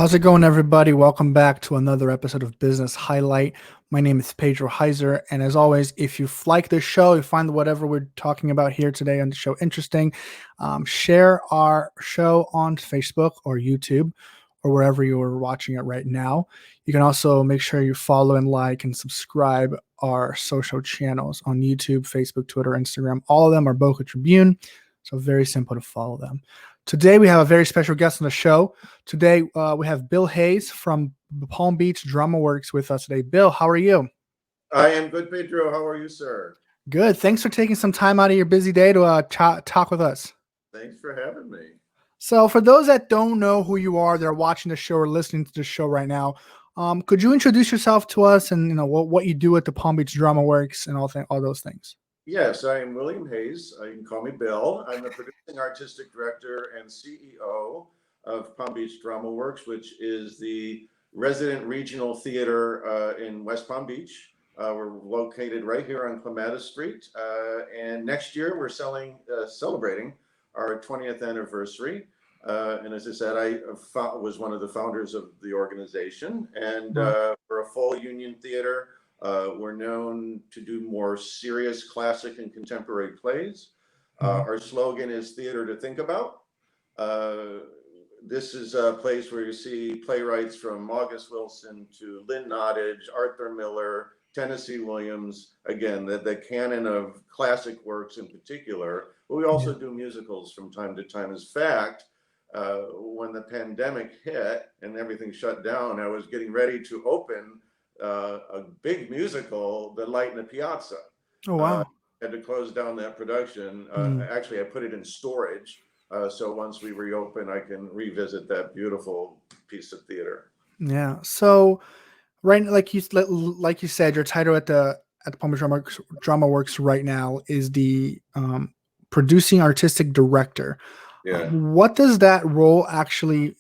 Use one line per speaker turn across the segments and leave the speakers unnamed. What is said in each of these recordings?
How's it going, everybody? Welcome back to another episode of Business Highlight. My name is Pedro, and as always, if you like this show, you find whatever we're talking about here today on the show interesting, share our show on Facebook or YouTube or wherever you are watching it right now. You can also make sure you follow and like and subscribe our social channels on YouTube, Facebook, Twitter, Instagram. All of them are Boca Tribune, so very simple to follow them. Today, we have a very special guest on the show. Today, we have Bill Hayes from Palm Beach Dramaworks with us today. Bill, how are you?
I am good, Pedro. How are you, sir?
Good. Thanks for taking some time out of your busy day to talk with us.
Thanks for having me.
So, for those that don't know who you are, they're watching the show or listening to the show right now. Could you introduce yourself to us and what you do at the Palm Beach Dramaworks and all those things?
Yes, I am William Hayes. You can call me Bill. I'm the producing artistic director and CEO of Palm Beach Dramaworks, which is the resident regional theater in West Palm Beach. We're located right here on Clematis Street. And next year we're celebrating our 20th anniversary. And as I said, I was one of the founders of the organization. And we're a full union theater. We're known to do more serious classic and contemporary plays. Our slogan is theater to think about. This is a place where you see playwrights from August Wilson to Lynn Nottage, Arthur Miller, Tennessee Williams, again, the canon of classic works in particular. But we also do musicals from time to time. In fact, when the pandemic hit and everything shut down, I was getting ready to open a big musical, The Light in the Piazza.
Oh, wow.
Had to close down that production. Actually, I put it in storage. So once we reopen, I can revisit that beautiful piece of theater.
Yeah. So, right, like you said, your title at the Palm Beach Dramaworks right now is the producing artistic director.
Yeah.
What does that role actually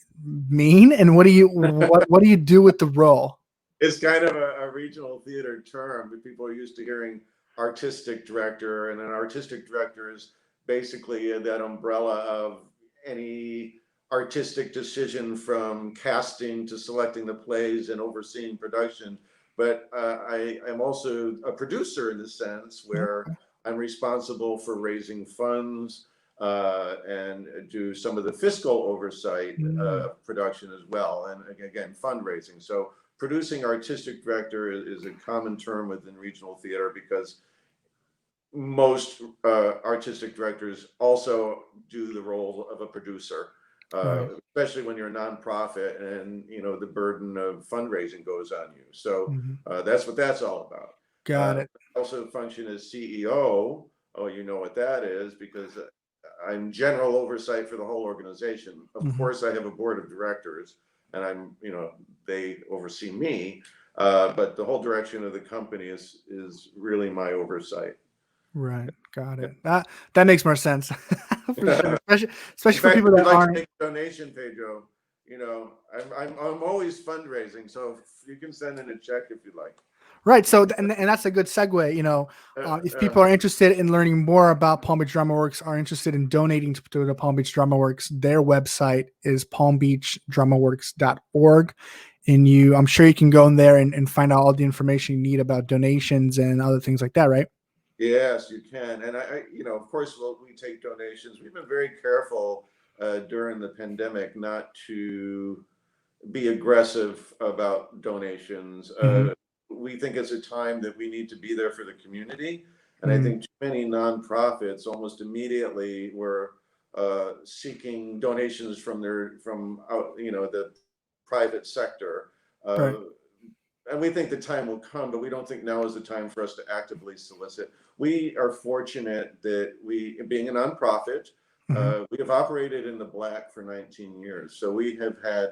mean, and what do you do with the role?
It's kind of a regional theater term that people are used to hearing artistic director, and an artistic director is basically that umbrella of any artistic decision from casting to selecting the plays and overseeing production. But I am also a producer in the sense where I'm responsible for raising funds and do some of the fiscal oversight of production as well. And again, fundraising. So producing artistic director is a common term within regional theater because most artistic directors also do the role of a producer, especially when you're a nonprofit and the burden of fundraising goes on you. So that's what that's all about.
Got it.
Also function as CEO. Oh, you know what that is because I'm general oversight for the whole organization. Of course, I have a board of directors, and they oversee me. But the whole direction of the company is really my oversight.
Right, got it. That makes more sense. For sure. Especially for people that
like
aren't.
to make a donation, Pedro. I'm always fundraising, so you can send in a check if you like.
Right. So, and that's a good segue. If people are interested in learning more about Palm Beach Dramaworks, are interested in donating to the Palm Beach Dramaworks, their website is palmbeachdramaworks.org. And I'm sure you can go in there and find out all the information you need about donations and other things like that, right?
Yes, you can. And of course, we take donations. We've been very careful during the pandemic not to be aggressive about donations. We think it's a time that we need to be there for the community. And I think too many nonprofits almost immediately were seeking donations from the private sector.
Right.
And we think the time will come, but we don't think now is the time for us to actively solicit. We are fortunate that being a nonprofit, we have operated in the black for 19 years. So we have had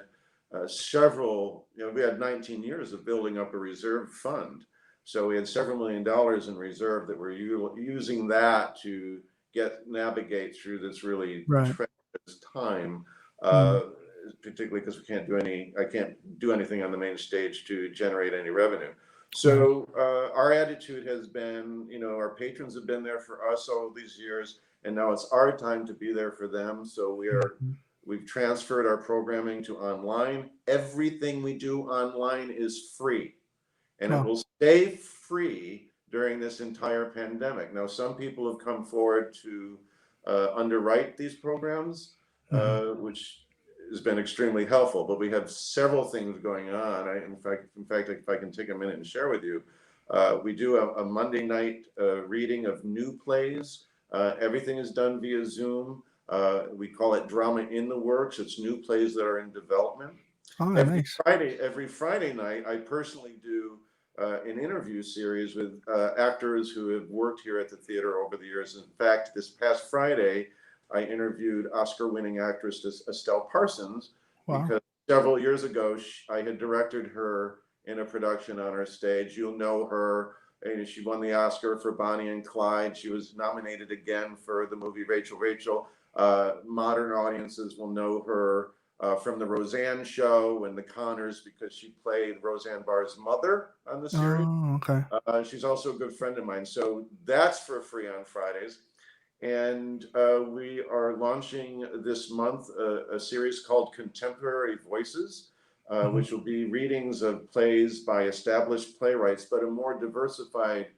we had 19 years of building up a reserve fund. So we had several $1 million in reserve that we're using that to navigate through this really treacherous time. Particularly because I can't do anything on the main stage to generate any revenue. So our attitude has been, our patrons have been there for us all these years, and now it's our time to be there for them. So We've transferred our programming to online. Everything we do online is free, and it
Oh.
will stay free during this entire pandemic. Now, some people have come forward to underwrite these programs,
Hmm.
which has been extremely helpful. But we have several things going on. In fact, if I can take a minute and share with you, we do a Monday night reading of new plays. Everything is done via Zoom. We call it Drama in the Works. It's new plays that are in development.
Oh,
Every
nice.
Friday night, I personally do an interview series with actors who have worked here at the theater over the years. In fact, this past Friday, I interviewed Oscar-winning actress Estelle Parsons
Wow.
because several years ago I had directed her in a production on our stage. You'll know her. And she won the Oscar for Bonnie and Clyde. She was nominated again for the movie Rachel, Rachel. Modern audiences will know her from the Roseanne show and the Connors because she played Roseanne Barr's mother on the series.
Oh, okay.
She's also a good friend of mine. So that's for free on Fridays. And we are launching this month a series called Contemporary Voices,
Hmm.
which will be readings of plays by established playwrights, but a more diversified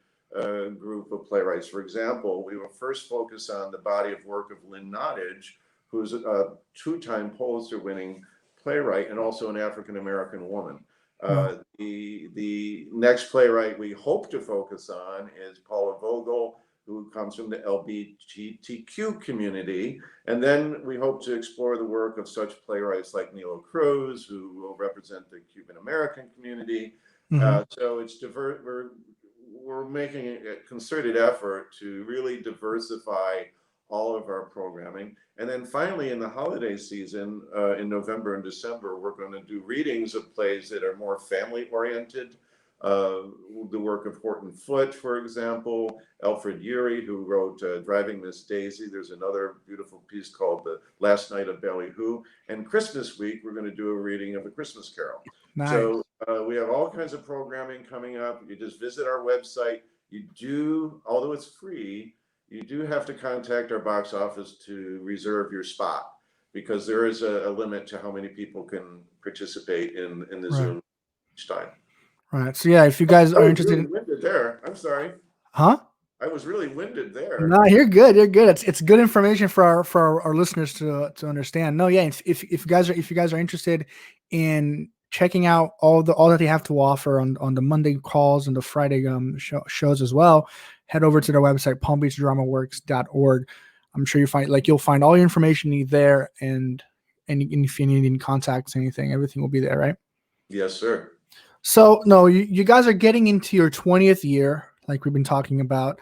group of playwrights. For example, we will first focus on the body of work of Lynn Nottage, who's a two-time Pulitzer-winning playwright and also an African-American woman.
Wow.
The next playwright we hope to focus on is Paula Vogel, who comes from the LGBTQ community. And then we hope to explore the work of such playwrights like Nilo Cruz, who will represent the Cuban American community.
Hmm.
So it's diverse. We're making a concerted effort to really diversify all of our programming. And then finally, in the holiday season, in November and December, we're going to do readings of plays that are more family oriented. Uh, the work of Horton Foote, for example, Alfred Urey, who wrote Driving Miss Daisy. There's another beautiful piece called The Last Night of Ballyhoo. And Christmas week, we're going to do a reading of A Christmas Carol.
Nice.
So we have all kinds of programming coming up. You just visit our website. You do, although it's free, you do have to contact our box office to reserve your spot because there is a limit to how many people can participate in the
Right.
Zoom each time.
Right. So yeah, if you
I
guys are
was
interested
really
in,
winded there. I'm sorry.
huh?
I was really winded there.
No, you're good. You're good. It's good information for our listeners to understand. No, yeah. If you guys are interested in checking out all that they have to offer on the Monday calls and the Friday shows as well, head over to their website palmbeachdramaworks.org. I'm sure you'll find all your information you need there, and if you need any contacts, anything, everything will be there, right?
Yes, sir.
So no, you guys are getting into your 20th year, like we've been talking about.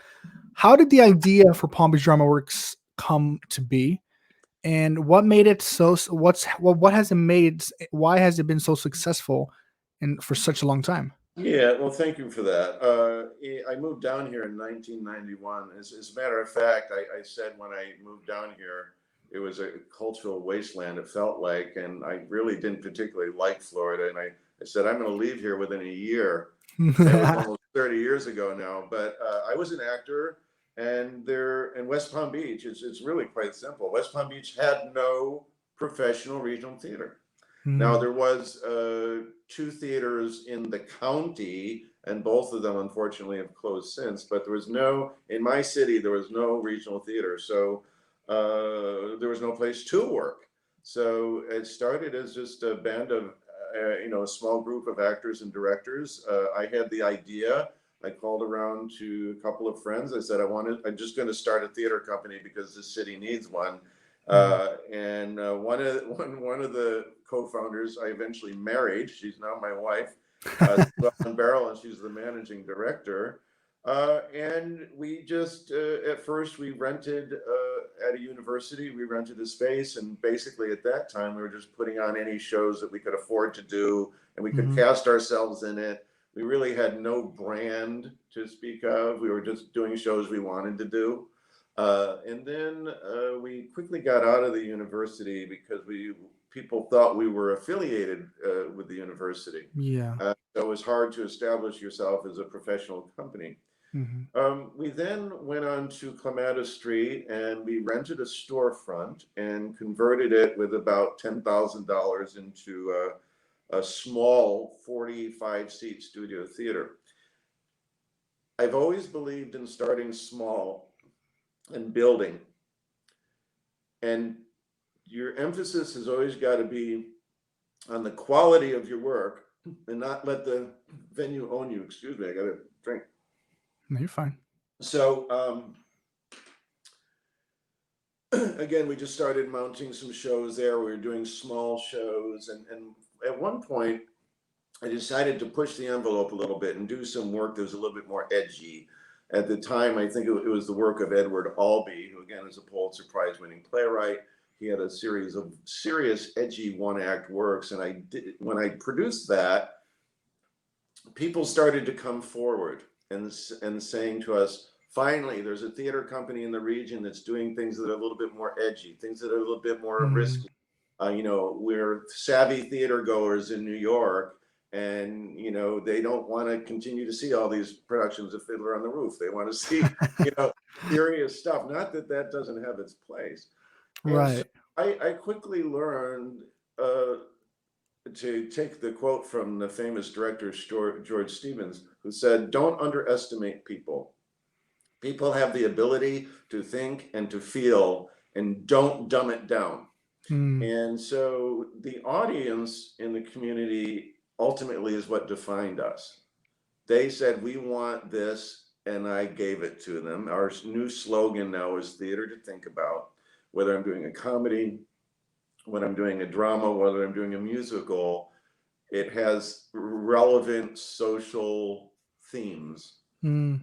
How did the idea for Palm Beach Drama Works come to be, and what made it so? What has it made? Why has it been so successful, and for such a long time?
Yeah, well, thank you for that. I moved down here in 1991. As a matter of fact, I said when I moved down here, it was a cultural wasteland, it felt like, and I really didn't particularly like Florida. And I said, I'm going to leave here within a year. And it's almost 30 years ago now. But I was an actor, and there in West Palm Beach, it's really quite simple. West Palm Beach had no professional regional theater. Now,
Mm,
there was two theaters in the county, and both of them unfortunately have closed since. But there was no, in my city, there was no regional theater, so there was no place to work. So it started as just a band of, a small group of actors and directors. I had the idea. I called around to a couple of friends. I said, I'm just going to start a theater company because the city needs one.
mm.
And one of the co-founders I eventually married. She's now my wife, Ellen Barrel, and she's the managing director. And we just at first we rented at a university. We rented a space, and basically at that time we were just putting on any shows that we could afford to do, and we could
Mhm.
cast ourselves in it. We really had no brand to speak of. We were just doing shows we wanted to do. And then we quickly got out of the university because people thought we were affiliated with the university.
Yeah.
So it was hard to establish yourself as a professional company.
Hmm.
We then went on to Clematis Street and we rented a storefront and converted it with about $10,000 into a small 45-seat studio theater. I've always believed in starting small and building, and your emphasis has always got to be on the quality of your work and not let the venue own you. Excuse me, I got a drink.
No, you're fine.
So again, we just started mounting some shows there. We were doing small shows, and at one point, I decided to push the envelope a little bit and do some work that was a little bit more edgy. At the time, I think it was the work of Edward Albee, who again is a Pulitzer Prize winning playwright. He had a series of serious, edgy one-act works, and when I produced that, people started to come forward and saying to us, finally, there's a theater company in the region that's doing things that are a little bit more edgy, things that are a little bit more
Mm,
risky. We're savvy theater goers in New York, and they don't want to continue to see all these productions of Fiddler on the Roof. They want to see, serious stuff. Not that that doesn't have its place. And so
right.
I quickly learned uh, to take the quote from the famous director George Stevens, who said, "Don't underestimate people. People have the ability to think and to feel, and don't dumb it down."
Mm,
And so the audience in the community ultimately is what defined us. They said, "We want this," and I gave it to them. Our new slogan now is theater to think about. Whether I'm doing a comedy, when I'm doing a drama, whether I'm doing a musical, it has relevant social themes,
mm,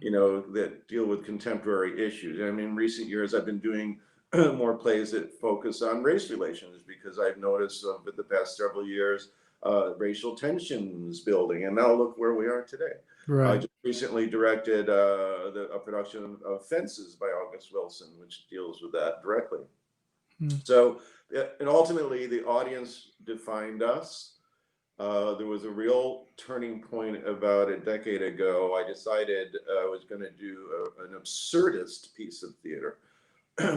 that deal with contemporary issues. I mean, in recent years, I've been doing more plays that focus on race relations because I've noticed over the past several years, racial tensions building. And now look where we are today. I
right.
just recently directed a production of Fences by August Wilson, which deals with that directly.
Mm,
So, and ultimately, the audience defined us. There was a real turning point about a decade ago. I decided I was going to do an absurdist piece of theater,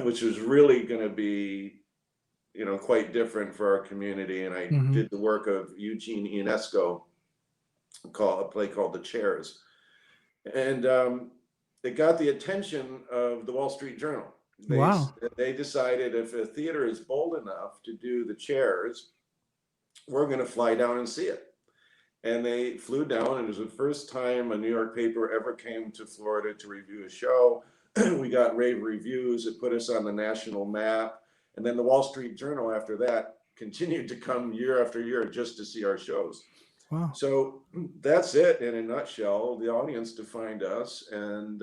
which was really going to be, quite different for our community. And I
hmm.
did the work of Eugene Ionesco, called a play called The Chairs, and it got the attention of the Wall Street Journal. They
Wow.
they decided if a theater is bold enough to do The Chairs, we're going to fly down and see it. And they flew down, and it was the first time a New York paper ever came to Florida to review a show. We got rave reviews. It put us on the national map. And then the Wall Street Journal, after that, continued to come year after year just to see our shows.
Wow.
So that's it in a nutshell. The audience defined us, and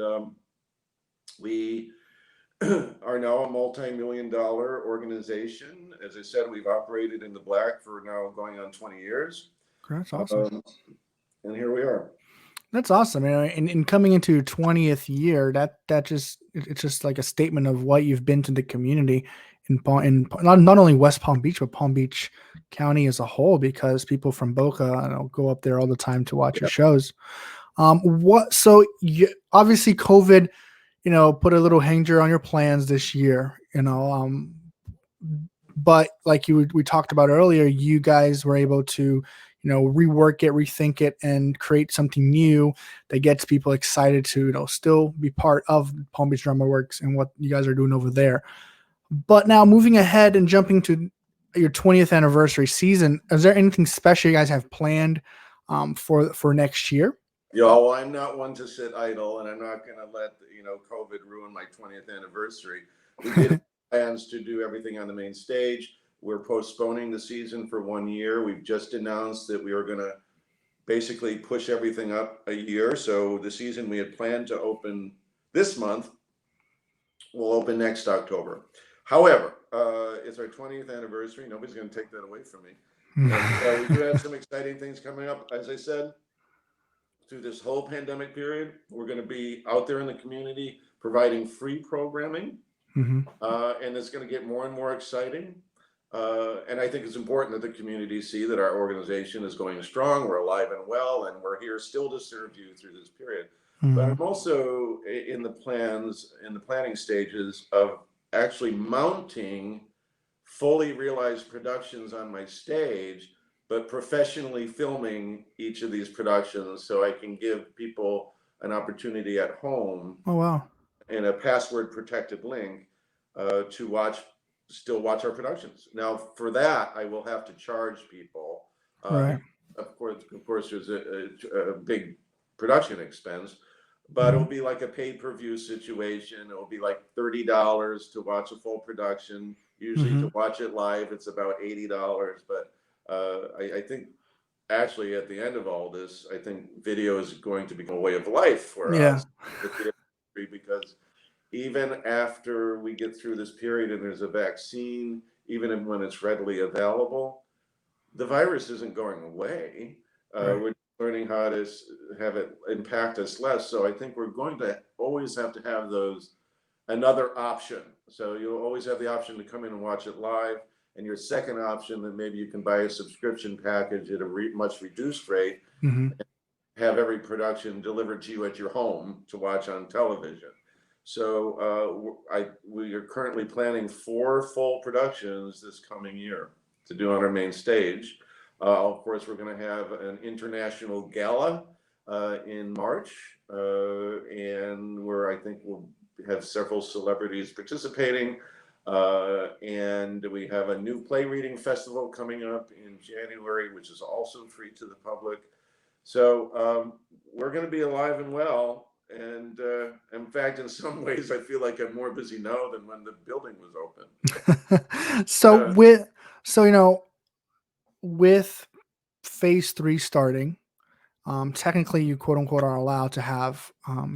we are now a multi-million-dollar organization. As I said, we've operated in the black for now going on 20 years.
That's awesome.
Um, and here we are.
That's awesome. And coming into your 20th year, that just it's just like a statement of what you've been to the community not only West Palm Beach, but Palm Beach County as a whole, because people from Boca, go up there all the time to watch your
Yeah.
shows. What so you obviously COVID, put a little hanger on your plans this year, but like we talked about earlier, you guys were able to rework it, rethink it, and create something new that gets people excited to still be part of Palm Beach Dramaworks and what you guys are doing over there. But now moving ahead and jumping to your 20th anniversary season, is there anything special you guys have planned for next year?
Well, I'm not one to sit idle, and I'm not going to let COVID ruin my 20th anniversary. We did have plans to do everything on the main stage. We're postponing the season for 1 year. We've just announced that we are going to basically push everything up a year. So the season we had planned to open this month will open next October. However, it's our 20th anniversary. Nobody's going to take that away from me. And we do have some exciting things coming up. As I said, through this whole pandemic period, we're going to be out there in the community providing free programming,
Mm-hmm.
and it's going to get more and more exciting. And I think it's important that the community see that our organization is going strong, we're alive and well, and we're here still to serve you through this period. but
Mm.
I'm also in the planning stages of actually mounting fully realized productions on my stage, but professionally filming each of these productions so I can give people an opportunity at home
Oh wow.
in a password protected link to still watch our productions. Now, for that, I will have to charge people
Right.
because, of course, there's a big production expense, but
Mm-hmm.
it'll be like a pay-per-view situation. It'll be like $30 to watch a full production. Usually,
Mm-hmm.
to watch it live, it's about $80. But I think actually, at the end of all this, I think video is going to become a way of life for
Yeah.
us, the theater industry, because even after we get through this period and there's a vaccine, even when it's readily available, the virus isn't going away.
Right.
We're learning how to have it impact us less. So I think we're going to always have to have another option. So you'll always have the option to come in and watch it live. And your second option, that maybe you can buy a subscription package at a much reduced rate,
Mm-hmm.
have every production delivered to you at your home to watch on television. So we are currently planning 4 full productions this coming year to do on our main stage. Of course, we're going to have an international gala in March, and where I think we'll have several celebrities participating. And we have a new play reading festival coming up in January, which is also free to the public. So we're going to be alive and well. And in fact, in some ways, I feel like I'm more busy now than when the building was open.
So
Uh,
with phase 3 starting, technically you quote unquote are allowed to have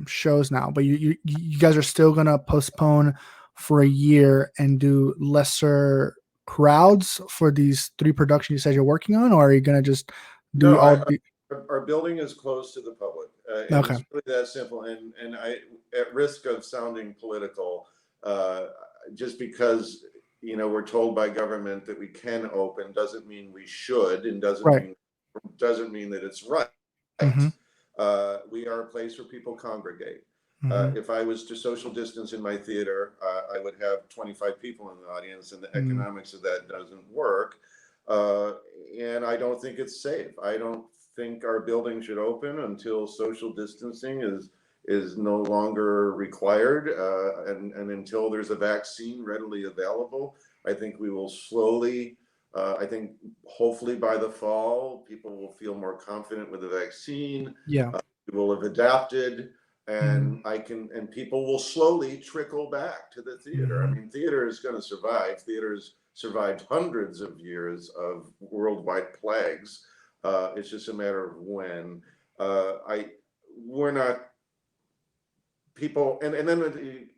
shows now, but you guys are still gonna postpone for a year and do lesser crowds for these 3 productions you said you're working on, or are you gonna just do
no,
all the
our building is closed to the public, and
okay.
it's really that simple. And I, at risk of sounding political, uh, just because we're told by government that we can open doesn't mean we should, and
Right.
doesn't mean that it's right.
Mm-hmm.
We are a place where people congregate.
Mm-hmm.
If I was to social distance in my theater, I would have 25 people in the audience, and the
Mm-hmm.
economics of that doesn't work. Uh, and I don't think it's safe. I don't think our building should open until social distancing is no longer required, and until there's a vaccine readily available. I think we will slowly. I think hopefully by the fall, people will feel more confident with the vaccine.
Yeah.
We will have adapted,
Mm-hmm.
and people will slowly trickle back to the theater. I
Mm-hmm.
mean, theater is going to survive. Theater's survived hundreds of years of worldwide plagues. It's just a matter of when. We're not people, and then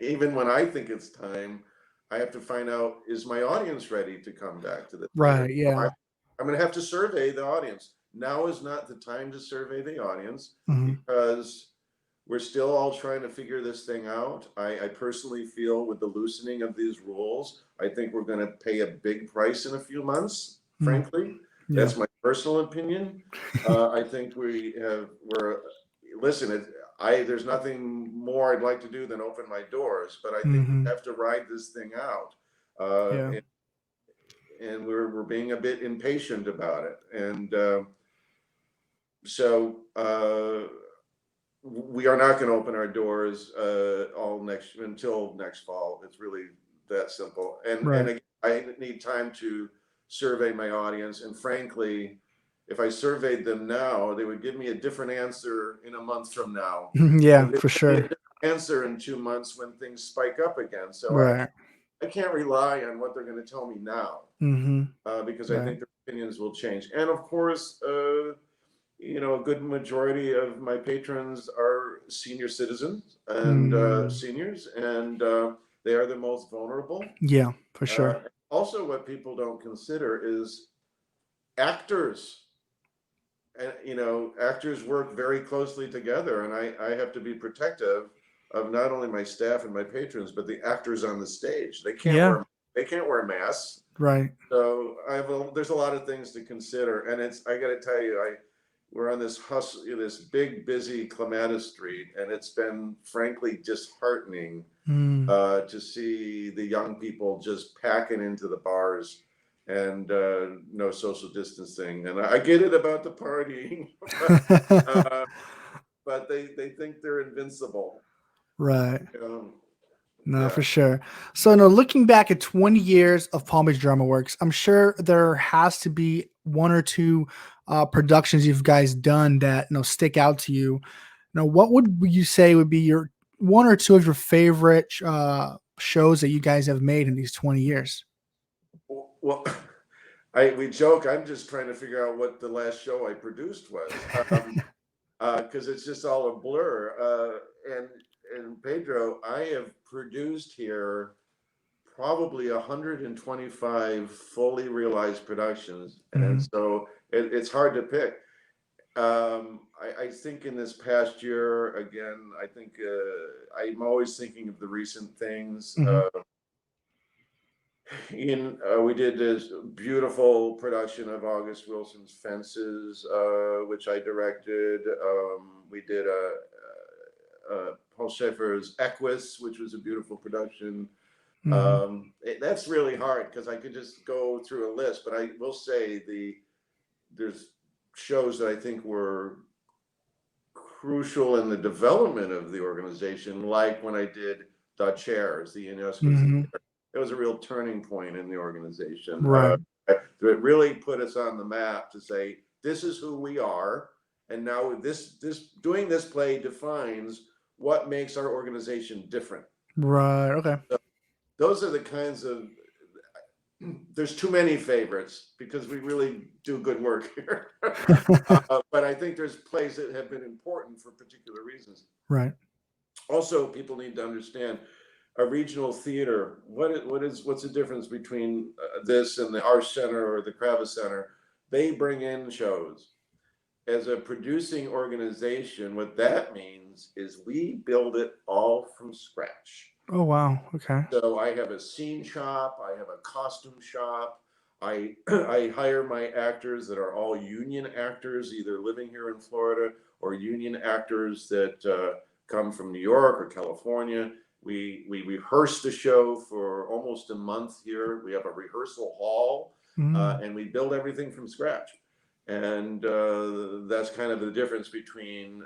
even when I think it's time, I have to find out, is my audience ready to come back to the theater?
Right. Yeah.
I'm going to have to survey the audience. Now is not the time to survey the audience
Mm-hmm.
because we're still all trying to figure this thing out. I personally feel with the loosening of these rules, I think we're going to pay a big price in a few months,
Mm.
frankly.
Yeah.
That's my personal opinion. I think listen, there's nothing more I'd like to do than open my doors, but I think we
Mm-hmm.
have to ride this thing out.
Yeah.
And we're being a bit impatient about it. And so we are not going to open our doors until next fall. It's really that simple. And
Right.
again, I need time to survey my audience. And frankly, if I surveyed them now, they would give me a different answer in a month from now.
Yeah,
And they
for
give me a
sure.
different answer in 2 months when things spike up again. So
Right.
I can't rely on what they're going to tell me now,
Mm-hmm.
because I
Right.
think their opinions will change. And of course, a good majority of my patrons are senior citizens and
Mm.
seniors, and they are the most vulnerable.
Yeah, for sure.
Also, what people don't consider is actors. And actors work very closely together, and I have to be protective of not only my staff and my patrons, but the actors on the stage.
Yeah.
They can't wear masks.
Right.
So there's a lot of things to consider, and I got to tell you, we're on this hustle, this big, busy Clematis Street, and it's been frankly disheartening
Mm.
to see the young people just packing into the bars and no social distancing. And I get it about the partying, uh, but they think they're invincible.
Right.
Um,
No,
yeah.
for sure. So, no, looking back at 20 years of Palm Beach Drama Works, I'm sure there has to be one or two productions you've guys done that stick out to you. Now, what would you say would be your one or two of your favorite shows that you guys have made in these 20 years?
Well, we joke. I'm just trying to figure out what the last show I produced was, because it's just all a blur. And Pedro, I have produced here probably 125 fully realized productions, and
Hmm.
so it's hard to pick. I think in this past year, again, I think I'm always thinking of the recent things.
Hmm.
We did this beautiful production of August Wilson's Fences, which I directed. We did Paul Schaefer's Equus, which was a beautiful production.
Hmm.
That's really hard because I could just go through a list, but I will say there's shows that I think were crucial in the development of the organization, like when I did The Chairs, the Ionesco's The
Hmm.
Chairs. It was a real turning point in the organization.
Right.
It really put us on the map to say, this is who we are. And now this doing this play defines what makes our organization different.
Right. Okay.
So those are the kinds of, there's too many favorites because we really do good work here. But I think there's plays that have been important for particular reasons.
Right.
Also, people need to understand a regional theater. What's the difference between this and the Arts Center or the Kravis Center? They bring in shows. As a producing organization, what that means is we build it all from scratch.
Oh, wow. Okay.
So I have a scene shop, I have a costume shop. I hire my actors that are all union actors, either living here in Florida or union actors that come from New York or California. We rehearse the show for almost a month here. We have a rehearsal hall,
Mm.
and we build everything from scratch. And that's kind of the difference between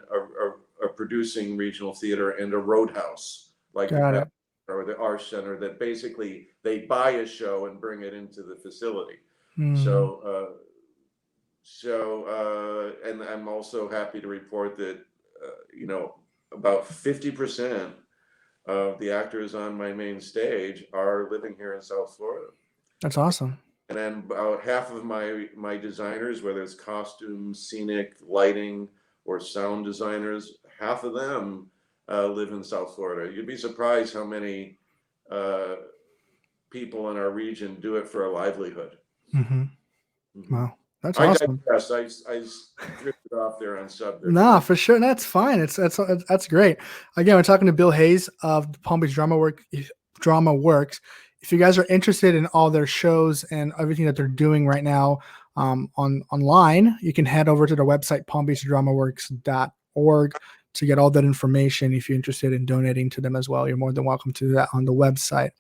a producing regional theater and a roadhouse like the
Got
Craft
it.
or the Arts Center, that basically they buy a show and bring it into the facility.
Mm.
So, and I'm also happy to report that, about 50% of the actors on my main stage are living here in South Florida.
That's awesome.
And then about half of my designers, whether it's costume, scenic, lighting, or sound designers, half of them live in South Florida. You'd be surprised how many uh, people in our region do it for a livelihood.
Hmm.
Hmm.
Wow. That's
I
awesome.
digress. I drifted off there on subject.
Nah, for sure. That's fine. That's great. Again, we're talking to Bill Hayes of the Palm Beach Drama Works. If you guys are interested in all their shows and everything that they're doing right now online, you can head over to their website, palmbeachdramaworks.org, to get all that information. If you're interested in donating to them as well, you're more than welcome to do that on the website.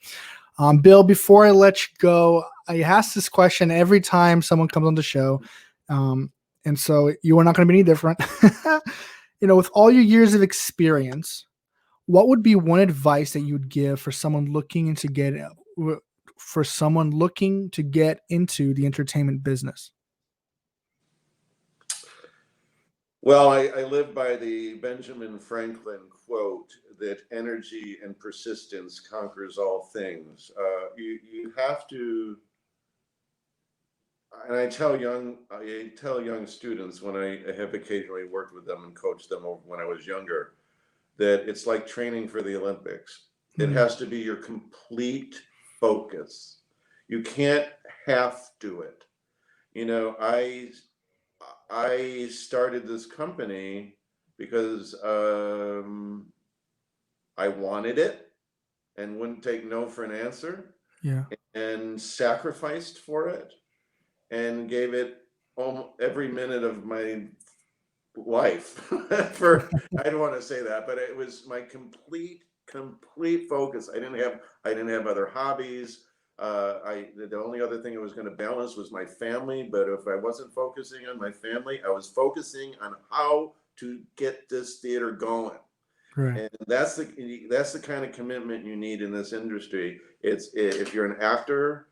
Bill, before I let you go, I ask this question every time someone comes on the show. Um, and so you are not going to be any different. With all your years of experience, what would be one advice that you would give for someone looking to get into the entertainment business?
Well, I live by the Benjamin Franklin quote that energy and persistence conquers all things. You have to, and I tell young students when I have occasionally worked with them and coached them when I was younger, that it's like training for the Olympics. It
Mm.
has to be your complete focus. You can't half do it. You know, I started this company because I wanted it and wouldn't take no for an answer,
Yeah.
and sacrificed for it and gave it every minute of my life. For I don't want to say that, but it was my complete focus. I didn't have other hobbies. The only other thing I was going to balance was my family. But if I wasn't focusing on my family, I was focusing on how to get this theater going.
Right.
And that's the kind of commitment you need in this industry. It's if you're an actor,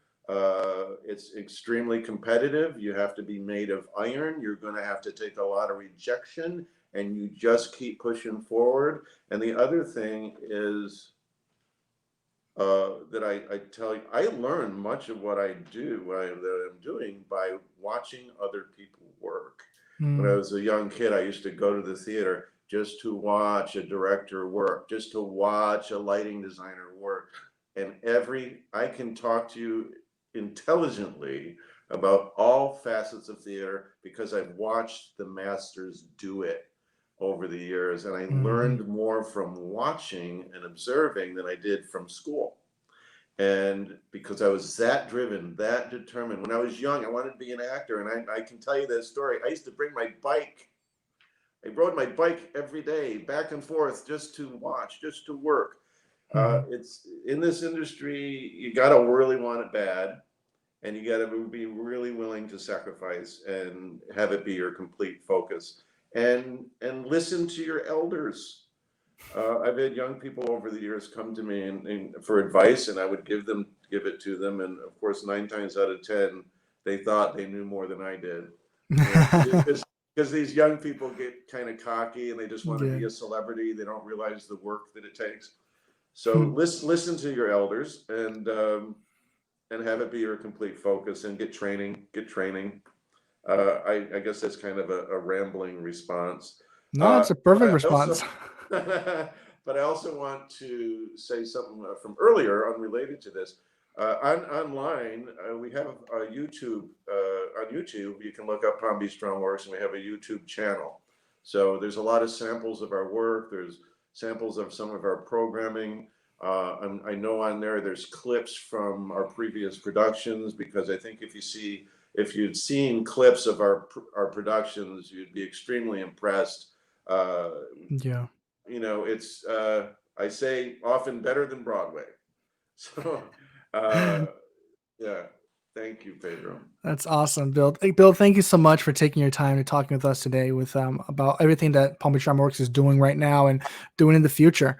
it's extremely competitive. You have to be made of iron. You're going to have to take a lot of rejection, and you just keep pushing forward. And the other thing is that I tell you, I learn much of what I do, that I'm doing, by watching other people work. When I was a young kid, I used to go to the theater just to watch a director work, just to watch a lighting designer work. And I can talk to you intelligently about all facets of theater because I've watched the masters do it over the years. And I learned more from watching and observing than I did from school. And because I was that driven, that determined. When I was young, I wanted to be an actor. And I can tell you that story. I used to bring my bike. I rode my bike every day, back and forth, just to watch, just to work. It's in this industry, you got to really want it bad, and you got to be really willing to sacrifice and have it be your complete focus. And listen to your elders. I've had young people over the years come to me and for advice, and I would give it to them. And of course, 9 times out of 10, they thought they knew more than I did. Because these young people get kind of cocky and they just want to be a celebrity. They don't realize the work that it takes. So listen to your elders and have it be your complete focus, and get training. I guess that's kind of a rambling response.
No, it's a perfect response.
But I also want to say something from earlier, unrelated to this. Online, we have a YouTube. On YouTube, you can look up Palm Beach Dramaworks, and we have a YouTube channel. So there's a lot of samples of our work. There's samples of some of our programming. I know on there's clips from our previous productions, because I think if you'd seen clips of our productions, you'd be extremely impressed. It's I say often better than Broadway. So yeah, thank you, Pedro.
That's awesome, Bill. Hey, Bill, thank you so much for taking your time and talking with us today about everything that Palm Beach Dramaworks is doing right now and doing in the future.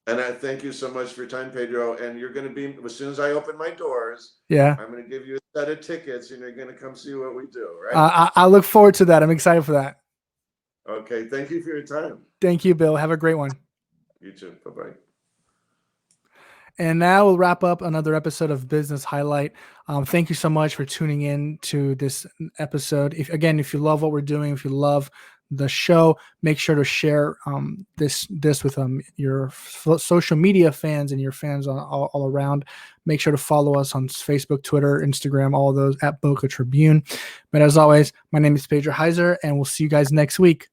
And I thank you so much for your time, Pedro. And you're going to be, as soon as I open my doors,
I'm
going to give you a set of tickets, and you're going to come see what we do, right?
I look forward to that. I'm excited for that.
Okay. Thank you for your time.
Thank you, Bill. Have a great one.
You too. Bye-bye.
And now we'll wrap up another episode of Business Highlight. Thank you so much for tuning in to this episode. If you love what we're doing, if you love the show, make sure to share this with your social media fans and your fans all around. Make sure to follow us on Facebook, Twitter, Instagram, all of those at Boca Tribune. But as always, my name is Pedro Heiser, and we'll see you guys next week.